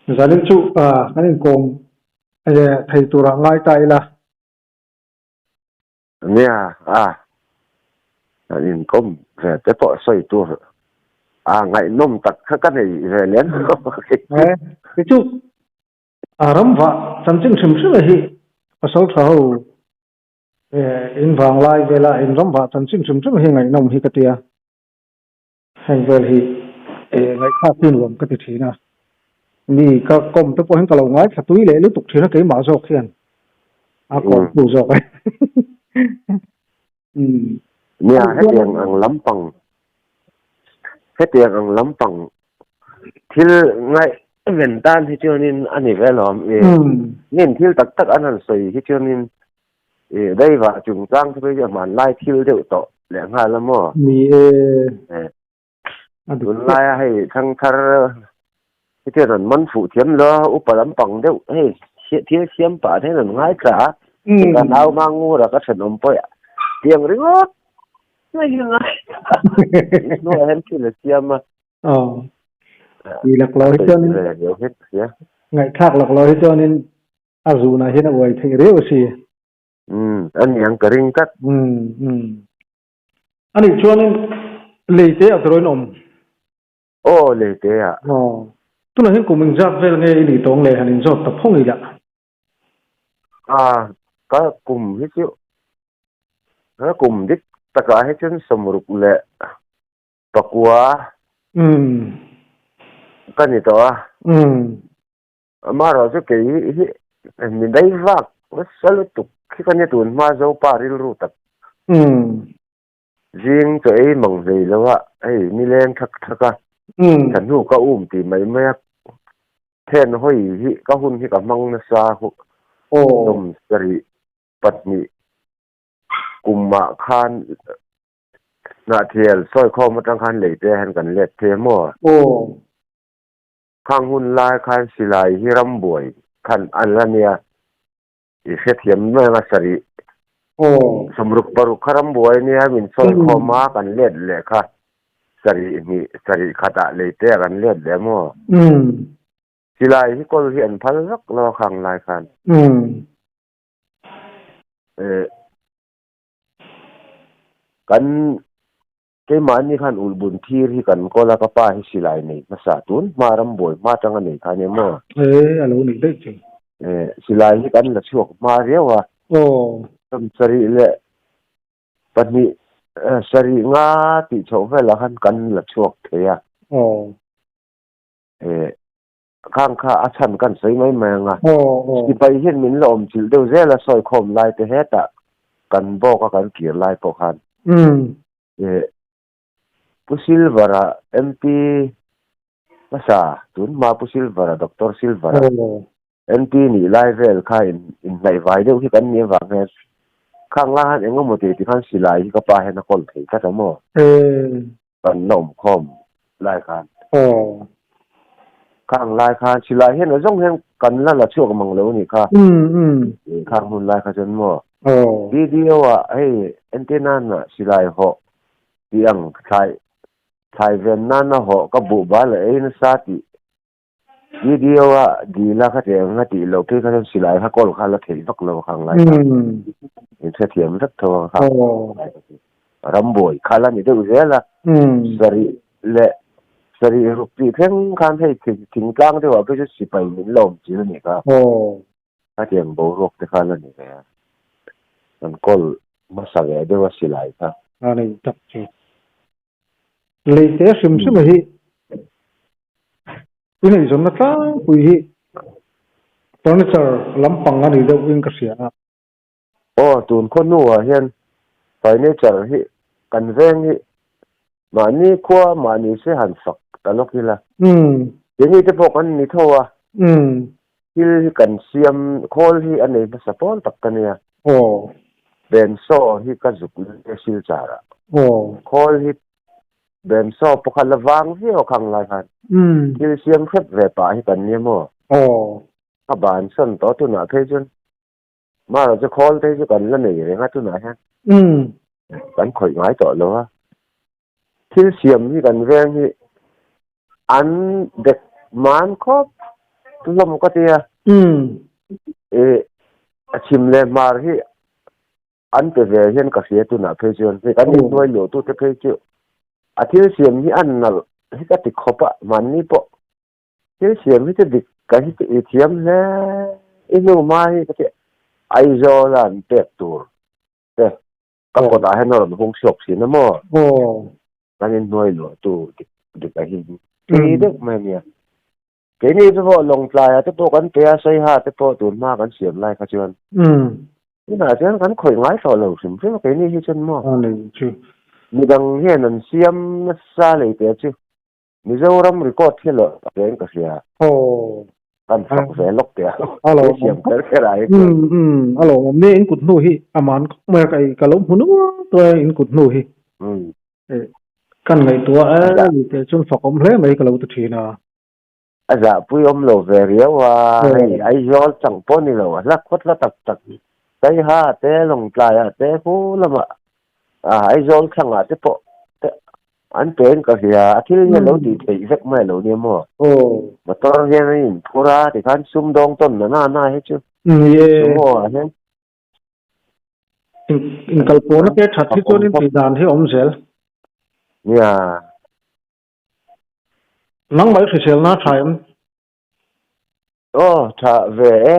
Misalnya cu kanin kong thầy tu ra ngai tai la Nia in kom về te po soi tu ngai nom tak kha kan nei ve len cái cu ram va cham chim sim sim hi pasal thau in vang lai ve la in ram va cham chim sim sim hi ngai nom hi katia hang vel hi ngai kha tin lom ka ti thina ni ka kom te po hin ka lo ngai thatui le lu tuk thina ke ma zo khian a ko tu zo kai Nia hết yang ang lampang thil ngai ven tan hi chuanin ani ve lom nin thil tak tak anan soi hi chuanin dai wa chung chang thoi ya man lai thil deuh to le nga la mo mi tun lai hai thang thar hi chuan man fu thiam lo upalam pang deuh hei thil siam pa the nan ngai tra ka nau mangu ra ka thenom po ya tiang ringot ngai ngai no hen thil siam ma thì lạc lối cho nên ngày khác lạc lối cho nên dù là hiện tại thì rất là xì anh yang kering kat anh ấy cho nên lấy thế ở rồi nôm lấy thế à tôi là hiện của mình ra về nghe đi tông lệ hành do tập phong gì ạ có cùng hết chứ nó cùng đích tất cả hết chân sầm rục lệ bạc quá cái gì đó mà rồi chứ cái mình đấy vác nó sẽ lúc tục khi cái này tuần mà dâu Paris rồi tập riêng cho ấy mong gì đâu ạ ấy mi lên thắc à thành hữu có thì mấy mấy thêm hơi hi có hun hi cả mong nó xa đồng sari bắt mi cùng mà khan nà thiel soi kho mà trong khan lấy thế hắn cần lệ thế mà khang hun lai khan silai hi ram boy khan anlania i set hiam na sari samruk paru kharam boy ni min soi kho ma kan let le kha sari khata le te kan let le mo silai hi kol hi an phal rak lo khang lai khan kan cái mà anh khan ulbun thir hi kan kola ka pa hi silai nei masa tun maram boy ma tanga nei khane mo alo ni dei chi silai hi kan la chuak ma rewa tam sari le pani sari nga ti chho ve la kan la chuak theya khang kha a chan kan sei mai ma nga ti pai hin min lom chil deu zela soi khom lai te heta kan bo ka kan kir lai po khan Pusilvara MP masa tun ma Pusilvara Dr. Silvara MP ni level kha in nai vai deu hi kan ni wa nge khang la han engom mo ti khan silai hi ka pa he na kol thei ka mo kan nom khom lai khan khang lai khan silai he na jong hen kan la chuak mang lo ni kha khang hun lai kha chen mo video hey antenna na silai ho tiang thai ven na ho ka bu ba le in sa ti video di la kha te nga ti lo ke kha silai ha kol kha la thei vak lo khang lai in se thiam rak tho ha ramboi khala ni de uzela sari rupi theng khan thei thing tlang de wa pe si pai min lom chi ni ka ha tiang bo rok te khala ni ka an kol masage de wa silai ka ani tak chi lấy thế sim sim hi cái này giống như pui hi furniture lampang ani deu in ka sia tun khon nu hian furniture hi kan veng hi mani khwa mani se han sak talok hila ni te pok an ni thowa hil kan siam khol hi ani ba sapon tak kania ben so hi ka zuk le sil chara khol hi ben so pokala wang hi o khang lai khan hil siam khet ve pa hi kan ni mo ka ban san to tu na the chun ma ra je khol te ju kan la nei re nga tu na ha kan khoi ngai to lo ha hil siam hi kan veng hi an dek man khop lom ka tia chim le mar hi an te ve hian ka sia tu na phe chuan he kan ni noi lo tu te phe chu athil siam hi an nal hi ka ti khopa man ni po thil siam hi te dik ka hi te thiam le inu mai ka te ai zo lan te tur te ka ko da hen ron hong shop si na mo kan ni noi lo tu dik ka hi ni de ma nia cái này tôi bảo lòng lại tôi bảo con bé xây ha tôi bảo tụi ma con xiêm lại cái chuyện nhưng mà chứ con khởi ngái sầu lầu xiêm chứ cái này chân mà mình đang hiện là xiêm xa lấy thế chứ mình dâu lắm record thế là cái cái gì à con phát về lóc thế alo xiêm cái này alo mình in cụt nuôi hi aman mà cái lồng hunu tôi in cụt nuôi hi căn ngày tua thì chúng phật ông lấy mấy cái lồng tự nhiên à dạ bùi lo về riêng và ai do chẳng có ni lo lắc quất lắc tập cái ha té lòng lại à té phú lắm à ai do khang à té po anh tên cái gì à thì như lâu thì thấy rất mấy lâu nhiều mà mà tôi nghe này pura thì khán sum đông tôn na hết chứ yeah in kalpo na cái thật thì cho nên thì đàn thì ông sel yeah nắng mấy thì sel na thay thà về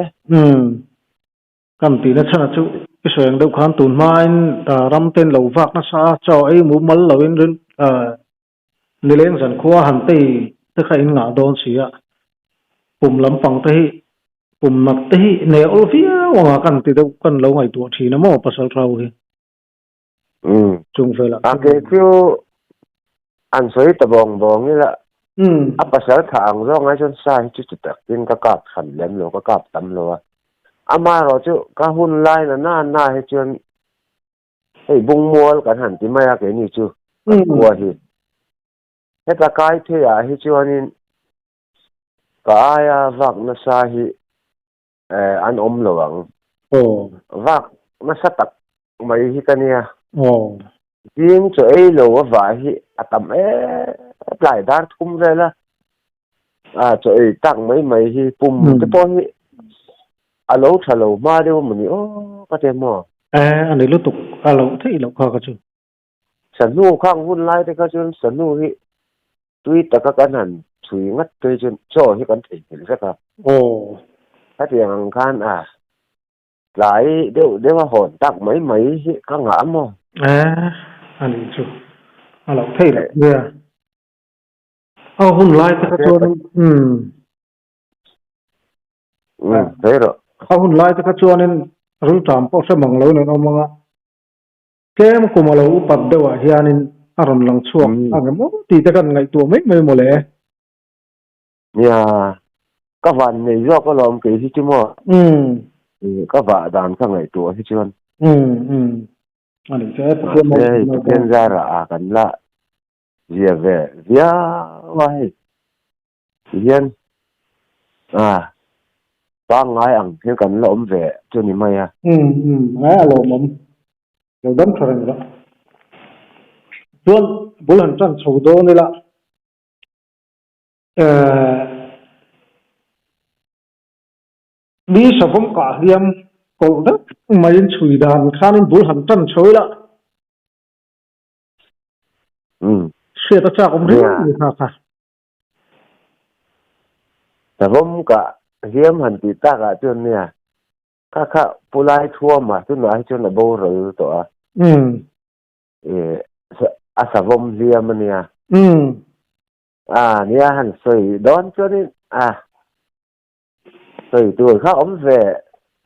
cầm tí nó chân là chú cái sợi đâu khán tụn mai ram tên lầu vạc nó xa cho ấy mũ mල් lầu in rừng đi lên dần khoa hẳn tì tức là in ngã đòn xí ạ cùng lắm bằng tì cùng mặt tì nếu phía hoặc cần tì đâu cần lâu ngày tuổi thì nó mò pasal trâu hi chung phải là cái phiêu ăn suy tập bong như là pasal thang rồi ngay chân sai chút chút đặc tin các cặp hẳn lem lo các cặp tắm lo ama rồi chứ các hun lai là na hết chuyện hey bung mua cái hẳn thì mai cái này chứ mua thì hết là cái thế à hết chuyện cái vạc nó sai thì ăn lo bằng vạc nó sát tắc mấy hi cái này riêng cho ấy lo vài hi tầm lại đan thum rồi là cho ấy tăng mấy hi pum cái po hi alo thalo ma đều mình cái gì mà anh ấy lúc tục alo thấy lâu khó cái chứ sản nu khang hun lai cái chuyện sản nu hi tuy tất cả cái này suy ngắt cái chuyện cho hi cái thể rất là cái tiếng khan lại đều mà hồn tặng mấy hi các ngã mà anh ấy chứ alo thấy là yeah hun lai cái chuyện thế rồi hun lai cái chuyện rồi tạm có sẽ mong lâu nên ông mà kem của mà lâu bắt đầu à hiện nên aron lang chuộc anh em thì ta cần ngày tuổi mấy mồ lẽ nhà các bạn này do có làm cái gì chứ mà các bạn đàn sang ngày tuổi hết chưa anh sẽ thực ra là cần là về vậy hiện ba ngày ăn thì cần là về cho nên mày ngay alo mắm rồi đâm cho anh đó luôn bố lần chân sầu đô này là đi sao không cả liam cổ đất mà yên chui đàn khá nên bố lần chân sầu là xe ta chắc không biết gì cảแต่ผมก็เฮียมหันติตากะจนเนี่ยข้าผู้ไล่ทั่วมาจนว่าจนละโบหรือตัวอาสาวมเฮียมันเนี่ยเนี่ยหันใส่ดอนจนนี่ใส่ตัวข้าอมเว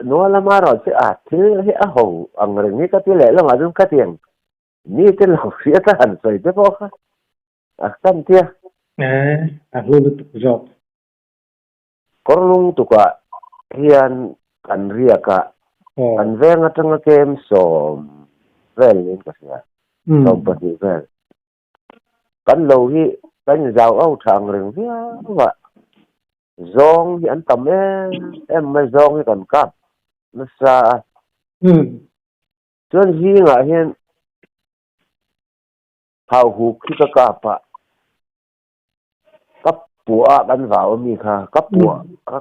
นัวละมาหรอสิที่ให้หูอังเรื่องนี้ก็ที่แหละแล้วมาจนก็เตียงนี่ที่เราเสียถ้าหันใส่จะพอค่ะกันเตี้ยรู้ตัวจบก็ลุงตุกะเฮียนกันเรียกกันแวงจังเกมสมแวงนี่ก็เสียสมปฏิแวงกันโลหิกันยาวเอาทางเรื่องเสียว่าซองที่อันต่ำไม่ซองที่กันกับนั่นซะจนที่งะเห็นเผาหูขี้กะกะปะกับ ปัวกันว่ามีค่ะกับปัว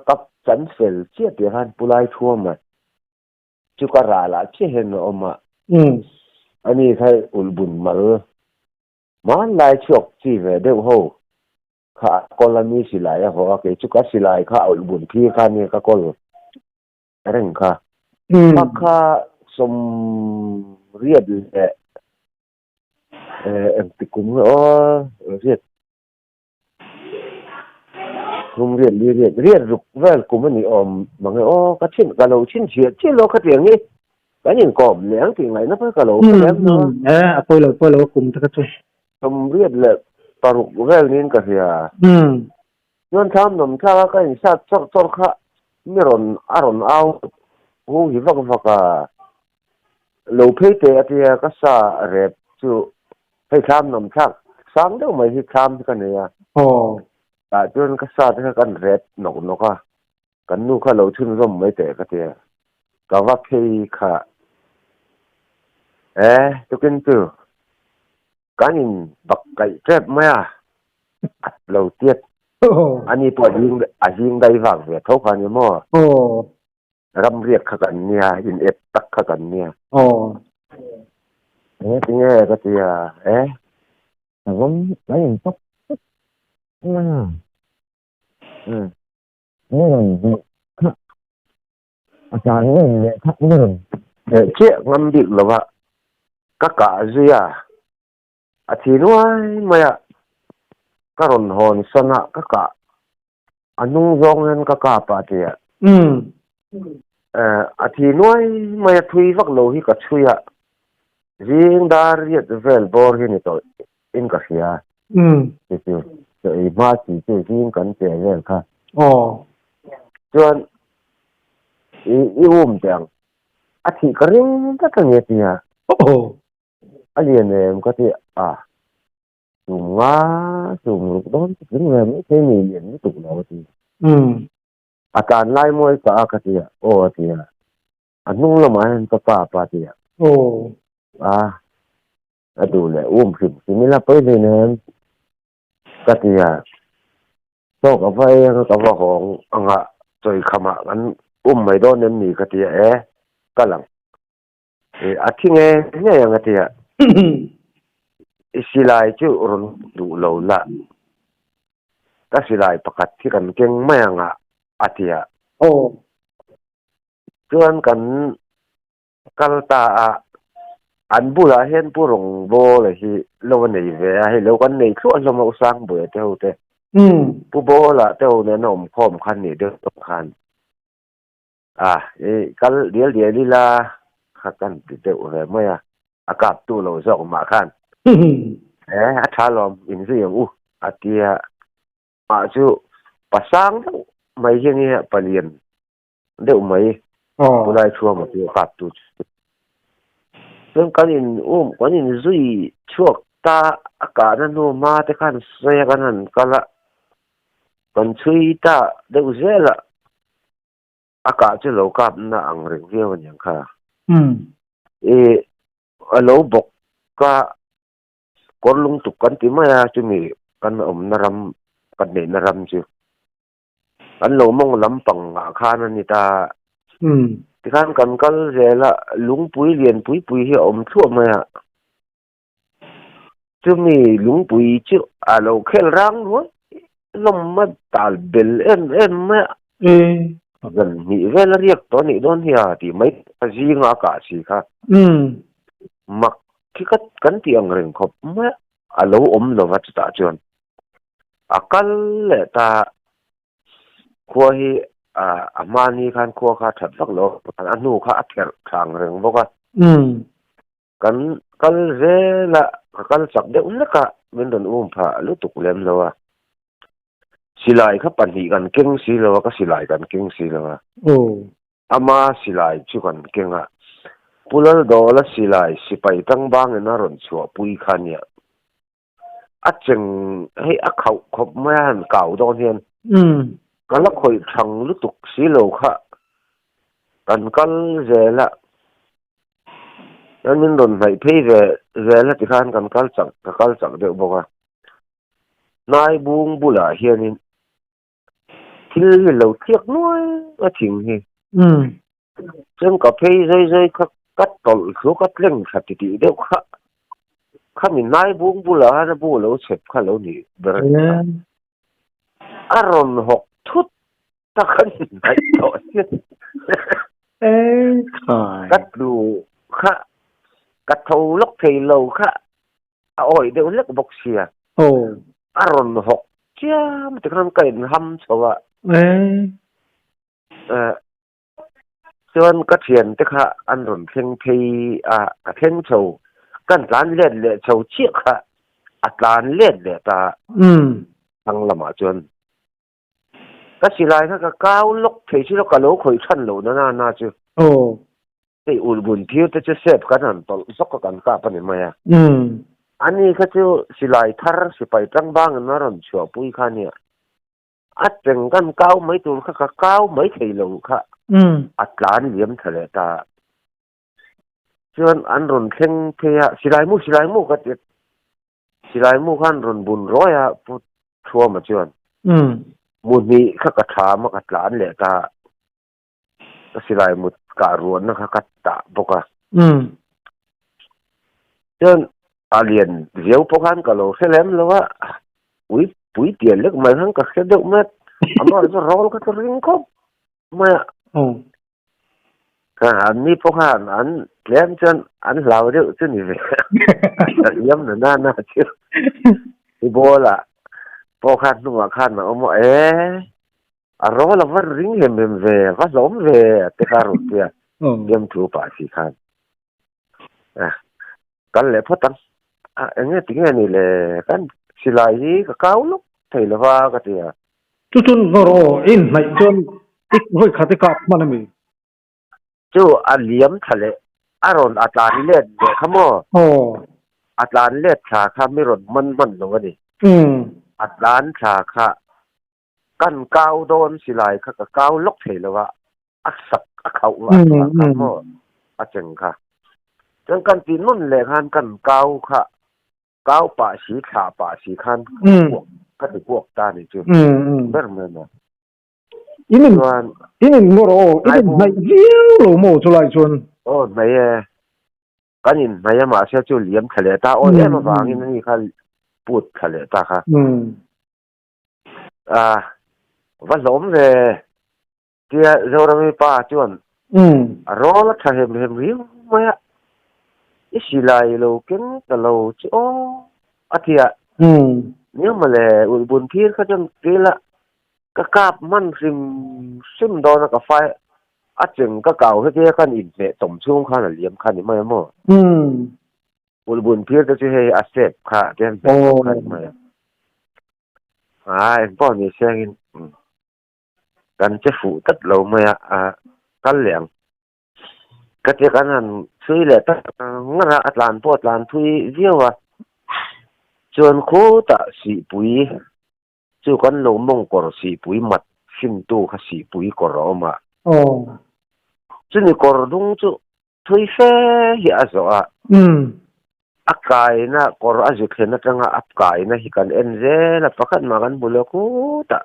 กับจันเฟลเจียเปียหันปุไลทั่วมาจุกราละเชี่ยเห็นออกมาอันนี้ใครอุลบุญมามันลายชกจีเวเดวโฮข้ากอลมีสิลายหัวเกจุกสิลายข้าอุลบุญพี่ข้านี่ก็กอลเร่งค่ะพักข้าสมเรียดติกุมเรียดกุมเรียดรุกเวลกุมนี่บางก็ชิ้นกะโหลชิ้นเฉียดชิ้นโลกระเตียงนี่ก็ยังกอมเหลียงถึงไหนนะเพื่อกะโหลก็แล้วเนาะปอยโลกุมตะกะจุสมเรียดเลยปรุกเวลนี้ก็เสียย้อนทำนมข้าก็ยังสัตว์ชอบข้าไม่รอนอารมณ์เอาหูหิวก็โลเพเตอที่ก็ซาเร็บจู่ให้ทำนมชักสังเดียวไม่ให้ทำกันเนี่ยแต่จนก็ซาที่กันเร็บหนกกันนู่นก็เราชื่นร่มไม่เตะก็เตียก็ว่าเพย์ค่ะตุกินจู่การยิงบักไก่เจ็บไหมเราเตี้ยอันนี้ปวดยิงได้ฟังเนี่ยทุกคนเนี่ยมั่วรำเรียกขกันเนี่ยยินเอ็ดตักขกันเนี่ยจริงไงก็เตียแต่ว่าไม่เห็นตกนี่มันอาจารย์นี่เนี่ยทักเรื่องเชี่ยงำดิบหรือว่าก็กะเสียอาทิตย์วันไม่ก็รอนหอนสนะก็กะอันนุ่งยองนั้นก็กะปะเตียอาทิตย์วันไม่ทุยฟักโลหิก็ช่วยยิงดารีดเวลบอร์ที่นี่ตัวอินก็เสียจู่จะอีมาจีจู่ยิงกันเสียเงินค่ะจนอีอุ้มจังอาทิตย์ก็ริงก็ตั้งเงี้ยเตียอันนี้เนี่ยมันก็ที่สูงลูกต้นถึงเงินไม่ใช่มีเหรียญไม่ถูกแล้วทีอาการไล่มวยก็อาทิตย์อาทิตย์อันนุ่งละมันก็ป่าทิตย์ดูเลยอุ้มขึ้นทีนี้ละไปเลยเนี่ยก็ทิตย์โตกับไฟกับว่าของจอยขมากันอุ้มไม่โดนเนี่ยมีก็ทิตย์ก็หลังอาทิตย์เนี่ยยังก็ทิตย์สิลายจู่รนดูโลละก็สิลายประกาศที่กันเก่งไม่ยังอาทิตย์จวนกันกัลตาอันบุระเห็นผู้หลงโบเลยที่เราวันนี้เวลาให้เรากันในครัวเรามาสร้างเบื่อเท่าเต้ผู้โบละเท่าเนี่ยน้องพร้อมคันนี่เดือดคันกันเดี๋ยวลีลาขัดกันเดี๋ยวอะไรไม่อากาศตู้เราส่งมาคันอาชาลอมอินทรีย์อาทิตย์มาจู่ภาษาไม่ใช่เนี่ยปลีนเดี๋ยวไม่ผู้ได้ชัวร์มาที่กับตู้ซึ่งกันอินกันอินซุยช่วงตาอากาศนั้นโนมาแต่ขันเสียกันนั้นก็ละกันซุยตาเดี๋ยวเสียละอากาศจะโลกับน่าอังเริงเรียวอย่างค่ะเราบอกก็คนลุงตุกกันที่ไม่จะมีกันนรำกันเนนรำจิกันเรามองลำปังข้านันนี่ตาที่ข้านกันก็เจละลุงปุยเรียนปุยที่ทั่วมาจะมีลุงปุยชื่อเราเคลรังด้วยลมมาตาลเบลเอ็นมากันมีเวลาเรียกตัวนี้โดนเฮียที่ไม่จีงอากาศสิค่ะมักที่กันที่อังเริงครบมาเราเราวัดตาจวนอาเลยตาขั้วที่มานี่คันขั้วข้าถัดสักโลอันนู้ข้าอัดกันทางเริงบอกว่ากันเจละกันสักเดียวนักมันโดนผ่าลุตุกเล่มแล้วสิลายเขาปันหิกันเก่งสิแล้วก็สิลายกันเก่งสิแล้วมาสิลายชุกันเก่งปุลลดอลสิลายสิไปตั้งบางเงินรอนชัวปุยขันเนี่ยจึงให้เขาคบไม่หันเก่าตอนเรียนกันละคอยทางลุตุกสิโลค่ะกันเจละนั้นมันโดนไหเพ่เจละที่ขันกันจักเดี๋ยวบอกว่านายบุงบุลาเฮียนี่ ที่เราเทียกน้อยก็ถึงเฮซึ่งก็เพย์เรื่อยๆก็ตลเขาก็เล่นขัดติเดียวข้ามีนายบุ้งบุหลานะบุหลาเสพข้าเรานี่เบรนอารมณ์หกทุดตะขันไหนต่อเสียกัดดูข้ากัดเท่าล็อกเทโลข้าโอ้ยเดี๋ยวเล็กบอกเสียอารมณ์หกเจ้ามันจะทำกันทำชัวส่วนกระเทียนแต่ค่ะอันรุนเพ่งเพยกระเทียนโชว์กันร้านเล่นเลยโชว์เชี่ยค่ะอัตรานเล่นเลยตาทั้งละมาจนก็สิไลถ้าก็ก้าวลกเทชิลกะโลคอยชั้นโลน่าจะที่อุลบุญที่จะเสพกันนั่นตอนสักกันก้าปนิมาอันนี้ก็จะสิไลทาร์สิไปตั้งบ้างนั่นรันชัวปุยค่ะเนี่ยอัดเป็นกันก้าวไม่ตัวค่ะก้าวไม่เทโลค่ะอัตรานเลี้ยมทะเลตาส่วนอันรุนเพ่งเพยสิไลมูก็ติดสิไลมูขันรุนบุญร้อยพูดชัวมาจวนมุนีข้ากระถามกัดหลานเลยตาสิไลมุดการวนนะข้ากัดตาบอกว่าจนอาเลียนเดี๋ยวพวกhanก็โลเสลมแล้วว่าปุ๋ยเตียนเล็กมาทั้งก็เสด็จมาอันนั้นจะร้อนก็จะริงคบมาอันนี้พวกhanอันเลี้ยงจนอันเราเดี๋ยวจนนี่เลยเลี้ยงน่าเชื่อที่โบล่ะพวกhanนัวขันนะโมร้อนแล้วว่าริงเห็มเว่ว่าล้มเว่แต่การุเตียเลี้ยงถูกป่าสิขันกันเลยพอตั้งอันนี้ถึงอันนี้เลยกันสิไลก็ก้าวลุกไทยละว่าก็เตียจุนก็รออินไม่จนอีกห้อยขัดกับมันมีจู่อันเลี้ยมทะเลอารมณ์อัตราเล็ดเด็กขโมยอัตราเล็ดชาข้าไม่รนมันลงกันดิอัตราชาข้ากันก้าวโดนสิไลข้าก็ก้าวลุกไทยละว่าอักษักอักเขาว่าขโมยอัจฉริยะจังกันตีนุ่นเลยขันกันก้าวค่ะก้าวป่าสีขาป่าสีขันก็ถือพวกตาในจุดเริ่มเลยนะอินงรออินไม่เลี้ยวโลโมจุไลชนโอ้ไม่กันอินไม่มาเสียจุเลี้ยมทะเลตาโอ้ยมาฟังอินนี่ค่ะพูดทะเลตาค่ะวันล้มเลยเกี่ยเราไม่ป้าจวนรอแล้วถ้าเห็นเรียวไม่อิสิไลโลเก่งตะโลจิโออาทิตย์เนี่ยมาเลยอุบุญพีเขาจนเกละก็กาบมันซิมโดนกับไฟอาจึงก็เก่าให้เจ้ากันอินเนี่ยสมช่วงข้าเหลี่ยมขันนี่ไม่หมดอุบุญพีก็จะให้อาเซฟค่ะเจ้าเป็นขันไม่ป้อนนี่เสียงกันจะฝูตัดเราไม่กันเหลี่ยมก็เจ้ากันนั่นช่วยเหลืองั้นอัตลานปอดลานทุยเยี่ยวจนโคตรสีปุ๋ยจู่กันลงมงกอสีปุ๋ยมัดชิมตู้ข้าสีปุ๋ยกอรอมาจู่นี่กอรดุงจู่ทุยเฟ่เหี้ยจ้ะอักไก่นะกอรอาจุเห็นนะจังอักไก่นะฮิกันเอ็นเจละพักมากันบุลโคตร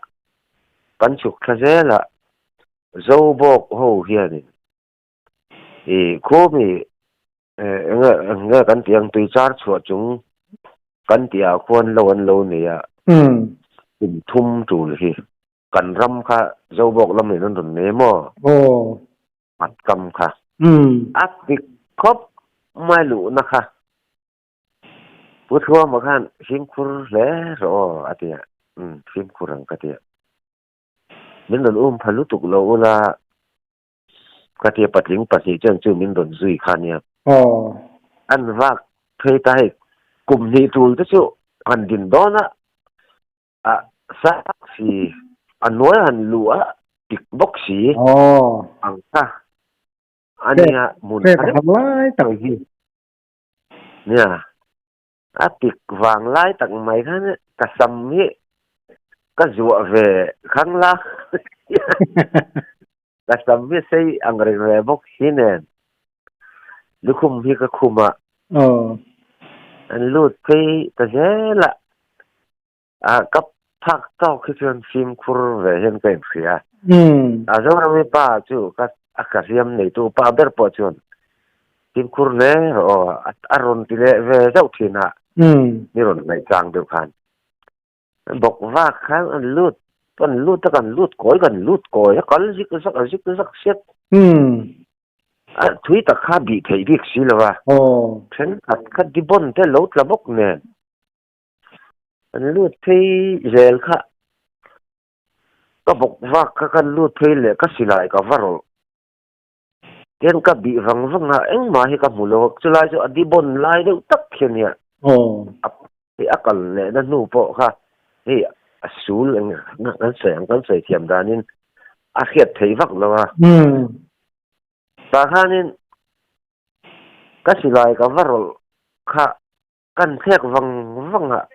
กันฉุกขเจละโจบอกโหเฮียนี่โคมีเงากันเตียงตุยจาร์ชัวจุงกันเตียควรโลเนี่ยทุ่มจูเลยกันรำค่ะเจ้าบอกลำเหนือนั่นเนมปัดกำค่ะอักติครบไม่รู้นะคะพูดทั่วมาขันชิมคุรแล้วอาทิตย์ชิมคุรังกะเตียมินโดนพลุตุกโลลากะเตียปัดลิงปัดสีเจ้าชื่อมินโดนซุยขันเนี่ยอันว่าเคยตายกลุ่มนี้ทูลที่สุดอันดินโดนะสักสีอันน้อยอันลัวติกบกสีอังค่ะอันนี้มุนอันนี้ไล่ตั้งที่เนี่ยติกวางไล่ตั้งไม่ค่ะเนี่ยกระสัมนี่ก็จั่วเวข้างล่างกระสัมนี่ใส่อังเริงเลยบกสีเนี่ยลูกคุมพี่ก็คุมอันลูดไปแต่เจ้าละกับ thak tao khi chuyện phim kur về hiện cái gì à rồi mình ba chú các akasiam này tu pa ber po chun phim kur về rồi aron tile về dạo thiên hạ ni ron ngày trang được khan bọc vác khan anh lút tất cả lút cối còn gì cái xét thúy ta khá bị thấy việc gì là va trên các đi bon thế lốt là bốc nè anh lút thấy rèn khá các bọc vác các lút thấy lệ các xì lại các varo tiền các bị văng văng à anh mà hi các mù lô cho lại cho đi bon lại đâu tất hiện nhỉ thì akal lệ nó nu bộ khá thì sul anh ngắn sợi thiềm ra nên khiết thấy vắc là va ta kha nên các xì lại các varo khá căn thét văng văng à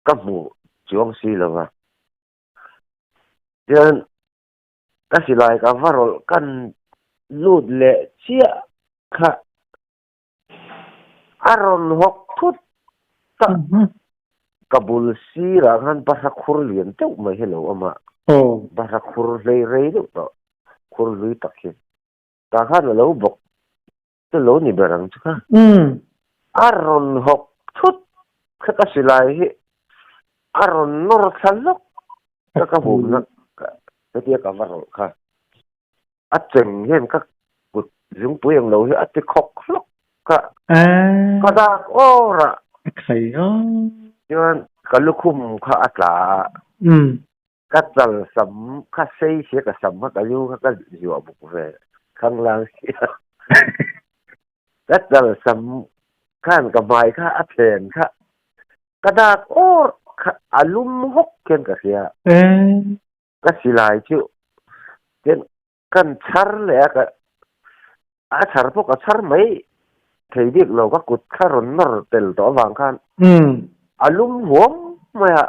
các mù chuông xì là va nên các xì lại các varo căn lút lệ chia khá aron hok thut ta kabul si ra han basakhur lian teu mai hello ama basakhur rei do to khur lui takhi ta khan lo bok te lo ni berang cha aron hok thut khaka silai hi aron nor thalok ka bum na ka tia ka var kha acheng hen ka put jung puyang lo hi ati khok lok ka da ora khai yon kalukum kha atla ka chal sam kha sei se ka sam ka yu ka yu abu ve khang lang ka chal sam khan ka mai kha athen kha ka da or alum hok ken ka sia ka silai chu ken kan char le ka char po ka char mai thei dik lo ka kut kharon nor tel to wang khan alum huam maya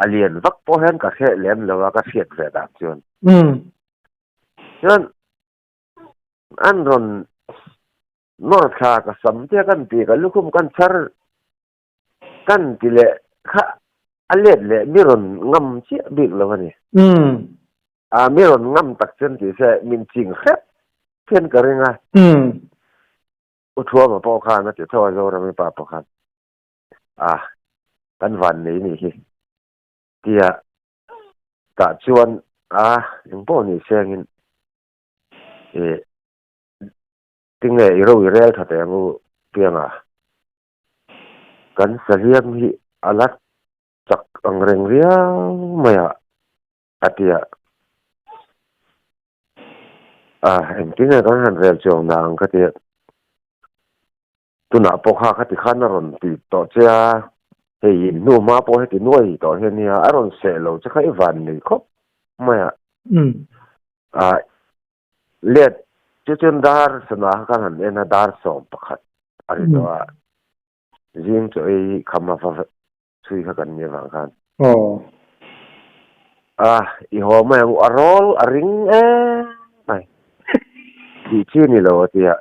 alien vak po hen ka khe lem lo ka fiat ve da chun chun an ron nor kha ka sam te kan ti ka lukum kan char kan ti le kha alet le miron ngam chi bik lo ni miron ngam tak chen ti se min ching khet chen ka ringa uthua ma po kha na ti tho zo ra mi pa po khan kan van này nè kia cả chuan những bộ này xem tiếng này rồi rồi thật là ngu tiếng kan sariam hi alat chak ang reng ria maya atia em tiếng này kan han rel chong nang ka tia tu na po kha ti khan ron ti to cha thì nu ma po he ti nuôi to he nia aron se lo cha khai van ni khop maya let chuchun dar sana kan han ena dar som pakhat ari to jing choi khama fa chui kha kan ni wang kan I ho ma arol aring mai di chi ni lo tia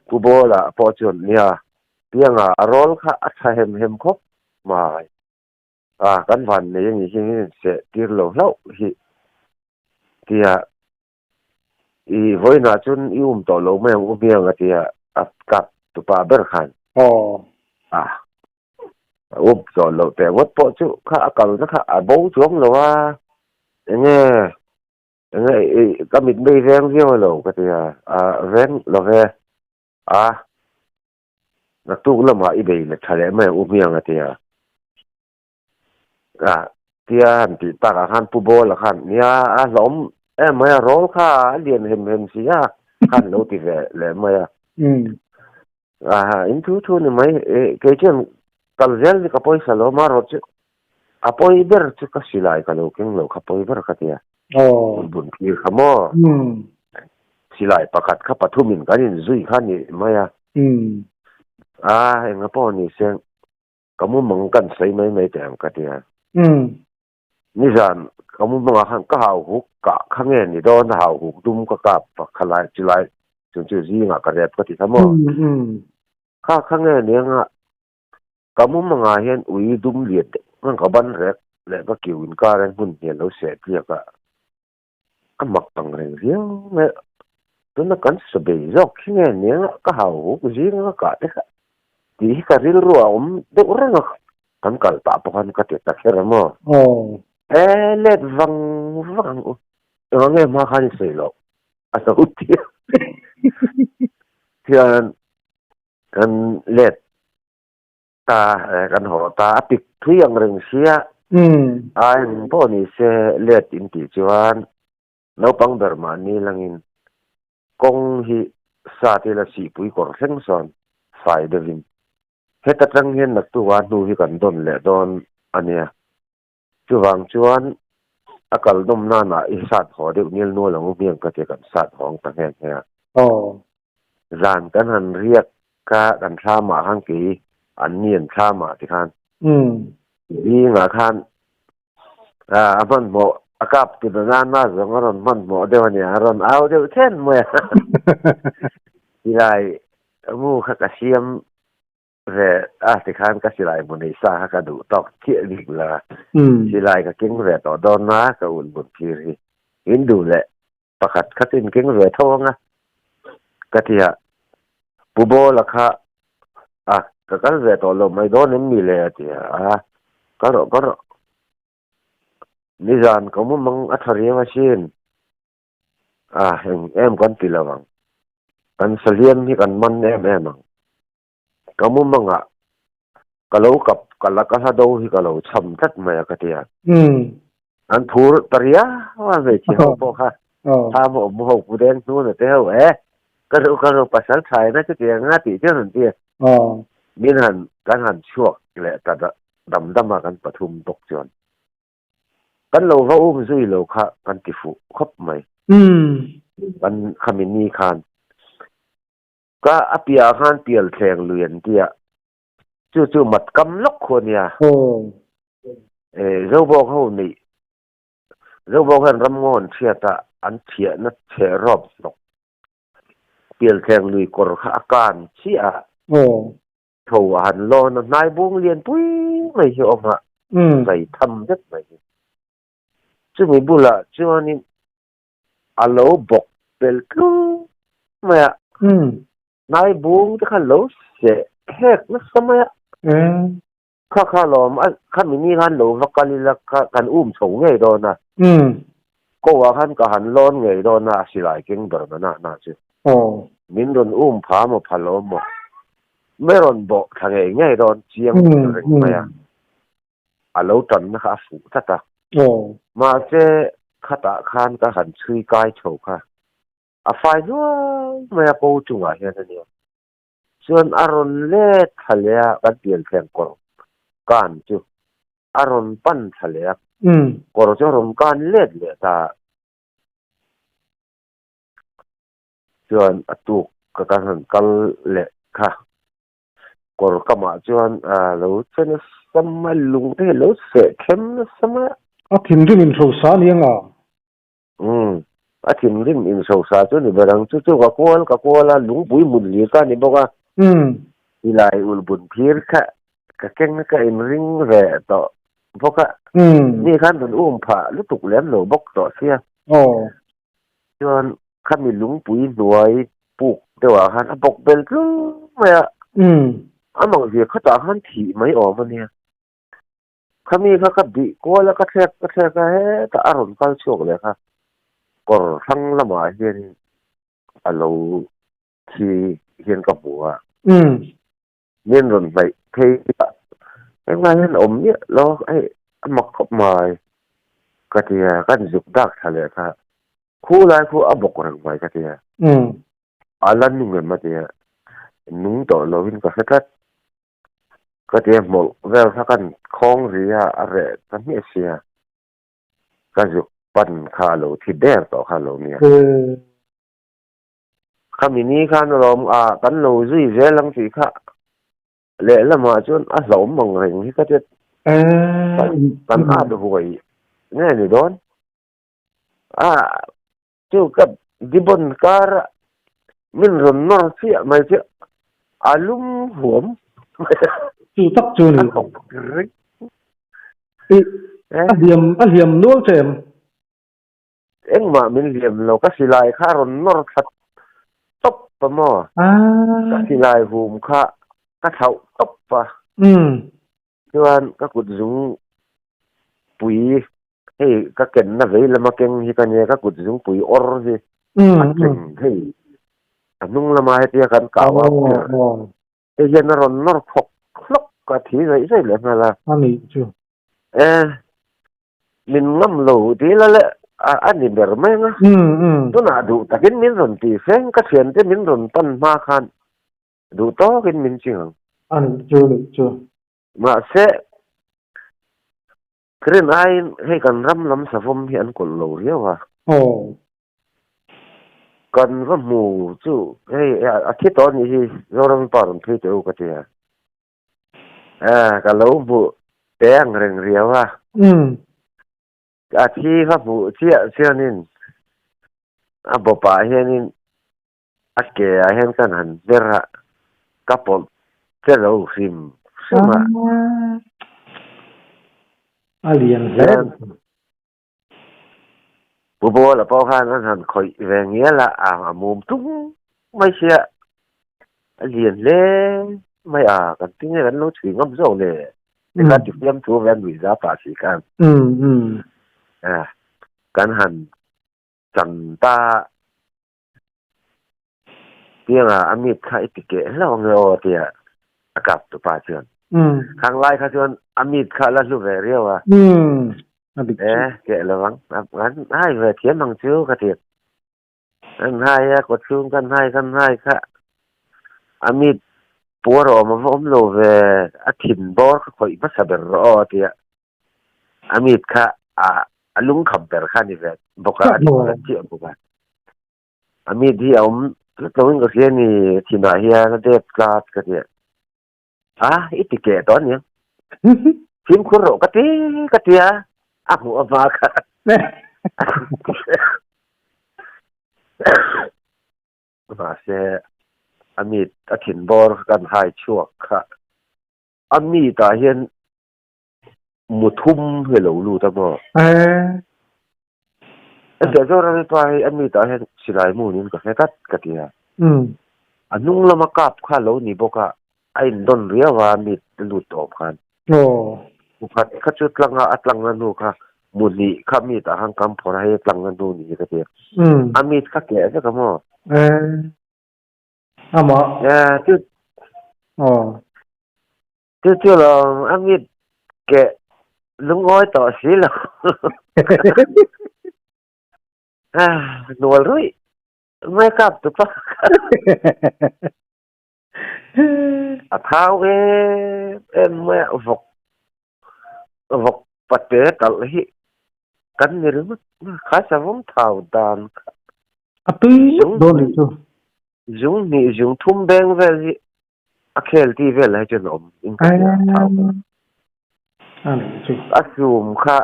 ku bola po chun nia pianga arol kha atha hem khop mai kan van ne yang hi se tir lo hi tia I voi na chun to lo ma miang tia at kap tu pa ber khan so lo te wat po chu kha akal na kha bo chuang lo nghe cái mình bây reng riêu lo cái tia reng lo ve na tu la ma ibe le thale ma miang tia tia han ti ta ka han pu bo la khan nia lom ma rol kha lien hem si khan lo ti ve le ma in thu ni mai ke chen kal zel ka poi sa lo ma ro chu apoi ber chu ka silai ka lo king lo ka poi ber ka tia bun pi khamo silai pakat kha pathumin ka rin zui khan ni maya nga po ni sen kamu mong kan sai mai tem ka tia ni zan kamu mong khan ka hau hu ka khange ni don hau hu dum ka pa khalai chilai chu ji nga ka rep ka ti khamo kha khange ni nga kamu mong hian ui dum liet มันก็บันแรกแล้วก็กิวอินกาเรนหุ่นเหียนเราเสียเพียกก็มักตังเรื่องเดียวเนี่ยจนกันสบายจอกที่เนี่ยก็หาหูกูจีนก็กัดเนี่ยที่การิลรัวเด็กorang kan kal tak pahan kata tak kira mo let vang orangnya makan selo atau utia tian kan let ta kan ho ta apik tuyang reng sia ai po ni se let inti chuan no pang bermani langin kong hi sa te la si pui kor seng son fai devin heta tang hian nak tu wa nu hi kan don le don ania chuwang chuan akal dom na na I sat ho de nil no lang miang ka te kan sat hong ta hen he zan kan han riak ka kan tha ma hang ki an nien tha ma ti khan ni nga khan man mo akap ti na na zong ron man mo de ania ron au de chen mo ti lai mu kha ka siam về thì khán các sĩ lại một ngày xa các đủ tóc thiện định là sĩ lại các kính về tỏ đón ná các ổn một kỳ thì in đủ lệ và các tin kính về thô nga các thì bù bô là khá các về tỏ lộn mấy đó nên mì lệ thì có rồi ní dàn có một mong át thari mà xin em con tì là vàng con sơ liêm thì con mân em kamu manga kalau kap kala ka do hi kalau cham tat ma ka tia an thur taria wa ve chi ho po kha tha mo mo pu den tu na te ho ka ro pasal thai na ti nga ti che han ti min han kan han chuak le ta da dam ma kan pathum tok chon kan lo va zui lo kha kan ti fu khop mai kan khamini khanก็อภิอาหารเปลี่ยนแปลงเรียนที่จู่ๆมัดกำลักคนเนี่ยเราบอกเขานี่เราบอกให้รำงอนเชียตาอันเชียนัดเชรอบสกเปลี่ยนแปลงลุยกรขอาการเชียโถหันรอนนายบุ้งเรียนปุ้ยไม่เชื่อออกมาใส่ทำยัดไม่จู่มีบุละจู่นี่อาโลบอกเป็นกูไม่นายบุ้งจะขันโลเสแหกนักสมัยข้าล้อมขันมินี่ขันโลวักกันละกันชงไงโดนนะก็ว่าขันก็หันร้อนไงโดนนะสิหลายเก่งแบบนั้นน่ะสิมินโดนพามาพาล้อมไม่รอนบอกทางไงโดนเจียงอะไรไม่อาโลตันนะคะฝูทัตตามาเจขัตขันก็หันช่วยกายโชค่ะไฟด้วยไม่เอาจุงอะไรเนี่ยส่วนอารมณ์เล็ดทะเลกันเปลี่ยนแปลงก่อนการจู่อารมณ์ปั้นทะเลก่อนจะอารมณ์การเล็ดเลยแต่ส่วนตุกกับการหันกันเล็ดค่ะก่อนก็มาส่วนเราจะเนี่ยสมัยลุงที่เราเสกเข้มสมัยถิ่นที่มินโซซาเนี่ยงถิ่นริมอินโซซาจนนี่บางจู่ๆก็กลัวละลุงปุ้ยมุนเลียกันนี่บอกว่าที่ไล่อุลบุญพีร์ค่ะก็เก่งนะก็อินริงแร่ต่อพวกนี่ขันเป็นผ่าลุตุกแหลมโหลบกต่อเสียจนขันมีลุงปุ้ยรวยปลูกแต่ว่าขันบกเป็นลุงไม่บางทีเขาต่อขันถี่ไม่ออกมันเนี่ยเขามีเขากับดีกลัวแล้วก็แทกก็แต่อารมณ์เขาโชคเลยค่ะก็ทั้งละหมาดเห็นเราที่เห็นกับบัวเน้นรนไปเที่ยไอ้งานนั้นเนี่ยเราไอ้หมักขับมาก็ที่กันจุกดักทะเลค่ะคู่ไล่คู่อับกรังไปก็ที่อะไรนุ่งเงินมาที่นุ่งต่อเราวินก็สักก็ที่หมดเวลากันคล้องเรียอะไรกันไม่เสียก็จุกปั่นขาโลที่แดงต่อขาโลเนี่ยข้ามีนี้ข้าเรากันโลจุยเจลังสีข้าเละละมาจนหลอมมองเรื่องที่ก็จะกันดูหวยเนี่ยนี่โดนจู่กับดิบนการมินรนนอเสียไม่เสียอารมณ์หวมจู่ตักจู่นี่ Aliam nuông chèm em mà mình liềm lâu các xì lại khá rồi nó thật tóc và mò các xì lại hùm khá các thậu tóc và cho anh các cụt dùng bụi hay các kén là vậy là mà kén thì cái này các cụt dùng bụi or gì anh chỉnh thì nung là mà hay tiệt kan kawa e yen nó khóc khóc cả thứ vậy rồi là ani chu mình ngâm lẩu tí là anh nhìn được mấy ngá tôi nói đủ ta kiến miếng rồi thì phèn cái chuyện thế miếng rồi tân ma khan đủ to cái miếng chừng ani chu mà sẽ cái này hay cần răm lắm sao phong hiện còn lẩu riêu à cần có mù chú hay khi đó như rồi rong toàn thuê chỗ cái gì cái lẩu mù bé rèn riêu à khi có mù chia nên bộ bài nên kể hiện cái hành ra couple cái lẩu phim mà alien bố là bao han hắn khởi về nghĩa là mồm tung mấy xe liền lên mấy cái tiếng này nó chỉ ngâm dầu này cái chụp em chú ven bị giá phá sĩ can cái hắn chẳng ta tiếng anh biết khai ticket là người thì cặp tụ ba chuyện hàng lai khai chuyện anh biết khai là lúc về riêu kệ là vắng hai về thiếm bằng chiếu cái thiệt anh hai có chung căn hai cả anh biết bố rồi mà ôm lô về thìn bó khỏi mất sập rồi thì anh biết cả lúng khẩm bể khăn đi về bọc cả đi một chuyện của bạn anh biết thì ông tôi có cái này thì nói here nó đẹp lắm cái thiệt ít thì kệ đó nhỉ phim khổ rộ cái tí aku apa masih amit akin bor kan hai chuak kha ami ta hian muthum helo lu ta mo ke zo ra pa ami ta hian silai mu nin ka hekat ka tia anung lama kap kha lo ni boka ai don ria wa mit lu top khanพัดขจุดลังอัดลังนันดูค่ะมุนีข้ามีแต่หังคำพอให้ลังนันดูนี่ก็เดียวอามีข้าแก่ใช่ไหมมั้งหมอจุดจุดลองอามีแก่ลุงอ้อยต่อสิหรอหนวลรุ่ยไม่กลับตัวปะเท้าไม่vọc bát tế tal hi kan ni rim kha savom thau dan tui do ni chu jung thum beng vel hi akhel ti vel ha chen om in ka thau chu asum kha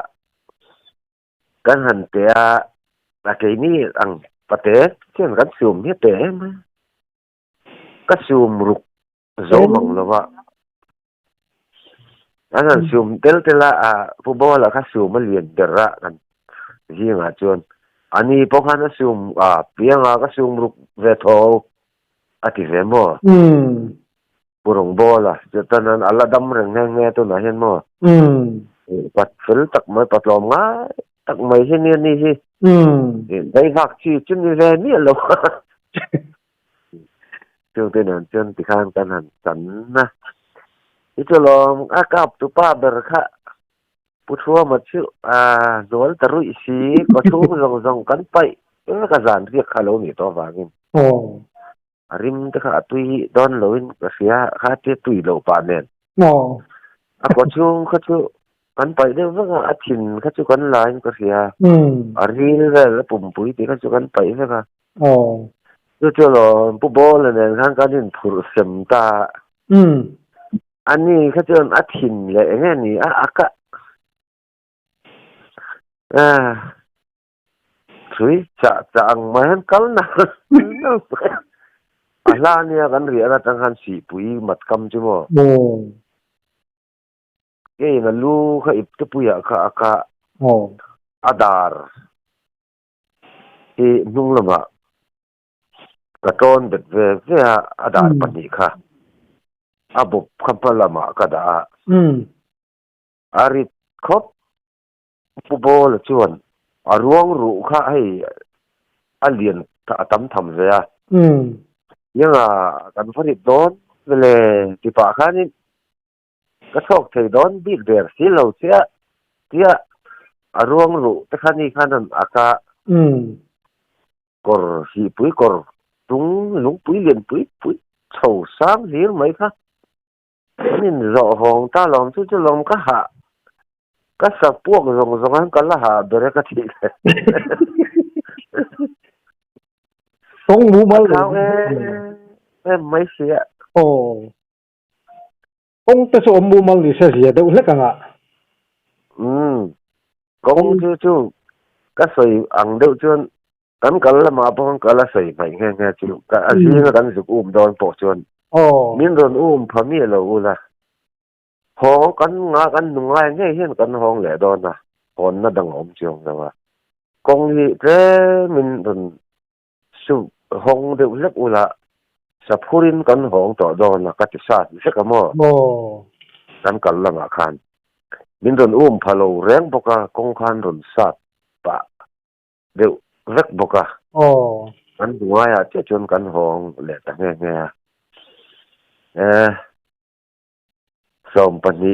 kan han te a ke ni ang bát tế chen kan sum hi te ma ka sum ruk zo mang lawa anh sum tel football là các sum mà liền được ra kan gì mà chọn anh ấy bốc han sum piang các sum ruk về thô thì về mò burung bola cho nên alla đâm rừng nghe tôi nói hen mò bắt phil tắc mới bắt lom ngá tắc mấy hen niên đi đây vạc chi chân đi về miết lâu cho nên chân thì khan kan han chắn na itu loh akap tu pa berkha puthua machu dol taru isi ko thu zong kan pai ka zan ri khalo ni to wangin arim te kha tui don loin ka sia kha te tui lo pa nen ko chung kha chu kan pai de wa a thin kha chu kan lain ka sia ari le pum pui ti kha chu kan pai ka tu lo pu bol ne kan kan in phur sem ta anh ấy cái chuyện ăn thìn lệ nghe nè cả suy chả chẳng mà hắn cắn nào là nè cái rìa là chẳng hạn xì bùi mặt cam chứ mà cái là lu cái ít cái bùi cả ồ adar thì nung là mà cái tôn được về adar bắt đi cả abu kapal là mà cái đã arit khop bubol chuan aruang ru kha hay alien tam tham về nhưng mà kan phát đón về thì phải khá nên cái thuốc thì đón biết được xí lâu chia aruang ru tất khá ni khá nên aka cor si pui cor tung lung pui liền pui sầu sáng riêng mấy khá nên rõ hồng ta lòng chứ lòng cá hạ cá sập buộc rồng anh cá là hạ để cái gì tông mù mal sao em mấy xí ạ ồ ông ta số mù mal thì sẽ gì đâu hết cả ngạ công chứ cá sợi ăn đâu chứ kan kala ma pon kala sai bai nge chu ka azina kan zu don po chon min ron phami lo ula ho kan nga kan nungai nge hian kan hong le don na hon na dang chong da wa kong hi tre min ron su hong de lep ula sa phurin kan hong to don na ka ti sa se ka mo kan kala nga khan min ron phalo reng boka kong khan ron sat pa de vek boka kan duai a che chon kan hong le ta nge som pani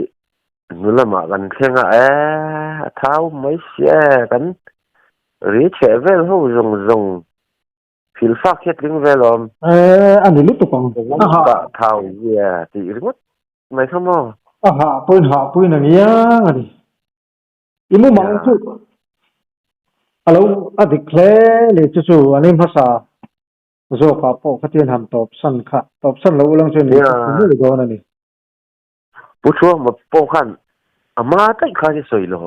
nula ma kan khenga thau mai sia kan ri che vel ho rong phil phak het ling velom anh lúc tụi con ba thau ya ti ringot mai khamo pun là nghe anh imu mang chu alo adik le le chu anh em phasa zo ka po khatien ham top san lo lang chen ni ni go na ni pu chu ma po khan ama tai kha ji soi lo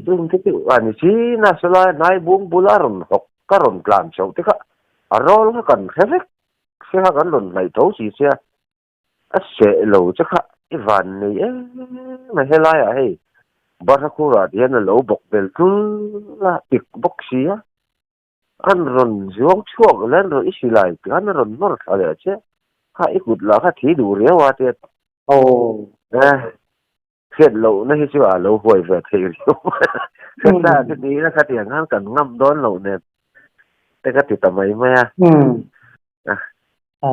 tung te ti ani chi na sala nai bung bularon hok karon plan chau te kha arol ka kan khevek se ha kan lon lai to si se a se lo che kha ivan ni ma helai a hei barakura dian lo bok bel tu la tik bok sia an ron ziong chuak len ro isilai an ron nor khale che ha ikut la kha thi du re wa te khiết lộ nó chứ à lộ hồi về thì thật ra cái ní nó khá tiền hắn cần ngâm đón lộ nè cái tầm ấy mà à